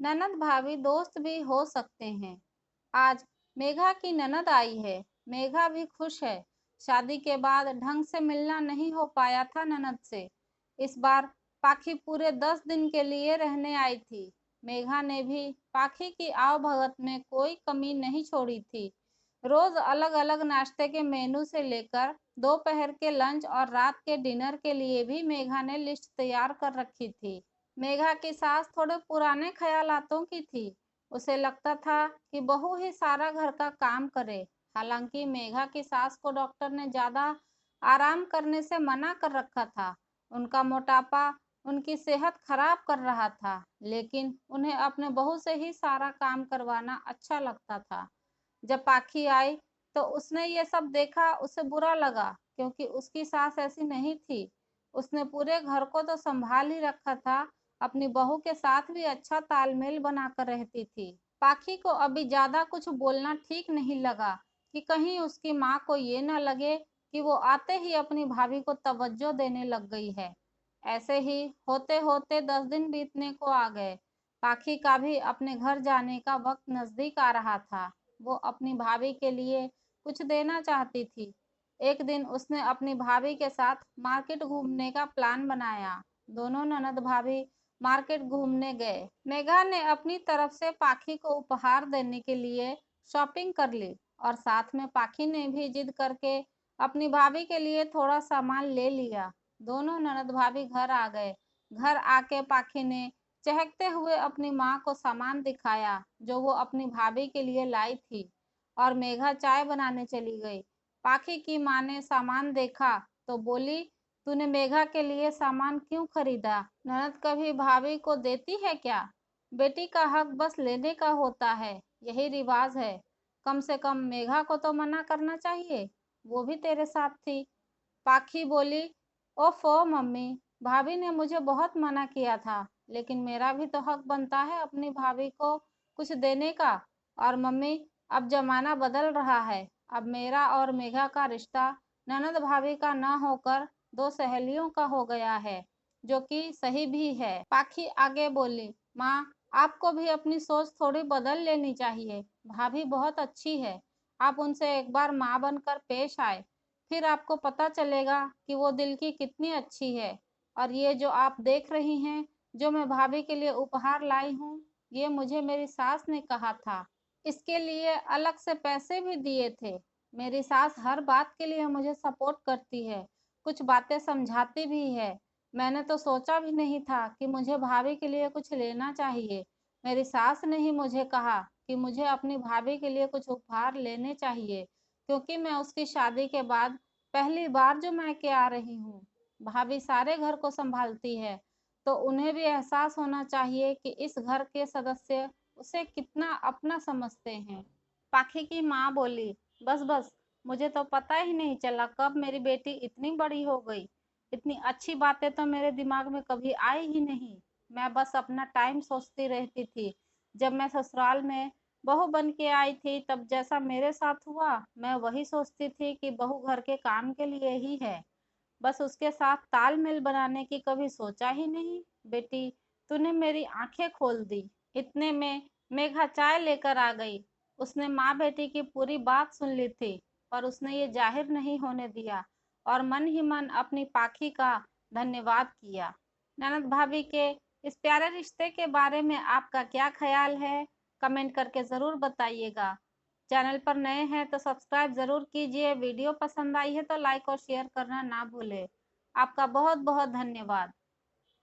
ननद भाभी दोस्त भी हो सकते हैं। आज मेघा की ननद आई है। मेघा भी खुश है। शादी के बाद ढंग से मिलना नहीं हो पाया था ननद से। इस बार पाखी पूरे 10 दिन के लिए रहने आई थी। मेघा ने भी पाखी की आवभगत में कोई कमी नहीं छोड़ी थी। रोज अलग अलग नाश्ते के मेनू से लेकर दोपहर के लंच और रात के डिनर के लिए भी मेघा ने लिस्ट तैयार कर रखी थी। मेघा की सास थोड़े पुराने ख्यालातों की थी। उसे लगता था कि बहू ही सारा घर का काम करे। हालांकि मेघा की सास को डॉक्टर ने ज्यादा आराम करने से मना कर रखा था। उनका मोटापा उनकी सेहत खराब कर रहा था, लेकिन उन्हें अपने बहू से ही सारा काम करवाना अच्छा लगता था। जब पाखी आई तो उसने ये सब देखा। उसे बुरा लगा क्योंकि उसकी सास ऐसी नहीं थी। उसने पूरे घर को तो संभाल ही रखा था, अपनी बहू के साथ भी अच्छा तालमेल बनाकर रहती थी। पाखी को अभी ज्यादा कुछ बोलना ठीक नहीं लगा कि कहीं उसकी माँ को ये न लगे कि वो आते ही अपनी भाभी को तवज्जो देने लग गई है। ऐसे ही होते होते 10 दिन बीतने को आ गए। पाखी का भी अपने घर जाने का वक्त नजदीक आ रहा था। वो अपनी भाभी के लिए कुछ देना चाहती थी। एक दिन उसने अपनी भाभी के साथ मार्केट घूमने का प्लान बनाया। दोनों ननद भाभी मार्केट घूमने गए। मेघा ने अपनी तरफ से पाखी को उपहार देने के लिए शॉपिंग कर ली और साथ में पाखी ने भी जिद करके अपनी भाभी के लिए थोड़ा सामान ले लिया। दोनों ननद भाभी घर आ गए। घर आके पाखी ने चहकते हुए अपनी माँ को सामान दिखाया जो वो अपनी भाभी के लिए लाई थी, और मेघा चाय बनाने चली गई। पाखी की माँ ने सामान देखा तो बोली, तूने मेघा के लिए सामान क्यों खरीदा? ननद कभी भाभी को देती है क्या? बेटी का हक बस लेने का होता है, यही रिवाज है। कम से कम मेघा को तो मना करना चाहिए, वो भी तेरे साथ थी। पाखी बोली, ओफो मम्मी, भाभी ने मुझे बहुत मना किया था, लेकिन मेरा भी तो हक बनता है अपनी भाभी को कुछ देने का। और मम्मी, अब जमाना बदल रहा है। अब मेरा और मेघा का रिश्ता ननद भाभी का न होकर दो सहेलियों का हो गया है, जो कि सही भी है। पाखी आगे बोली, माँ, आपको भी अपनी सोच थोड़ी बदल लेनी चाहिए। भाभी बहुत अच्छी है। आप उनसे एक बार माँ बनकर पेश आए, फिर आपको पता चलेगा कि वो दिल की कितनी अच्छी है। और ये जो आप देख रही हैं, जो मैं भाभी के लिए उपहार लाई हूँ, ये मुझे मेरी सास ने कहा था। इसके लिए अलग से पैसे भी दिए थे। मेरी सास हर बात के लिए मुझे सपोर्ट करती है, कुछ बातें समझाती भी है। मैंने तो सोचा भी नहीं था कि मुझे भाभी के लिए कुछ लेना चाहिए। मेरी सास ने ही मुझे कहा कि मुझे अपनी भाभी के लिए कुछ उपहार लेने चाहिए, क्योंकि मैं उसकी शादी के बाद पहली बार जो मैके आ रही हूँ। भाभी सारे घर को संभालती है, तो उन्हें भी एहसास होना चाहिए कि इस घर के सदस्य उसे कितना अपना समझते हैं। पाखी की माँ बोली, बस बस, मुझे तो पता ही नहीं चला कब मेरी बेटी इतनी बड़ी हो गई। इतनी अच्छी बातें तो मेरे दिमाग में कभी आई ही नहीं। मैं बस अपना टाइम सोचती रहती थी। जब मैं ससुराल में बहू बन के आई थी, तब जैसा मेरे साथ हुआ, मैं वही सोचती थी कि बहू घर के काम के लिए ही है, बस उसके साथ तालमेल बनाने की कभी सोचा ही नहीं। बेटी, तूने मेरी आंखें खोल दी। इतने में मेघा चाय लेकर आ गई। उसने माँ बेटी की पूरी बात सुन ली थी, पर उसने ये जाहिर नहीं होने दिया और मन ही मन अपनी पाखी का धन्यवाद किया। ननद भाभी के इस प्यारे रिश्ते के बारे में आपका क्या ख्याल है? कमेंट करके ज़रूर बताइएगा। चैनल पर नए हैं तो सब्सक्राइब ज़रूर कीजिए। वीडियो पसंद आई है तो लाइक और शेयर करना ना भूलें। आपका बहुत बहुत धन्यवाद।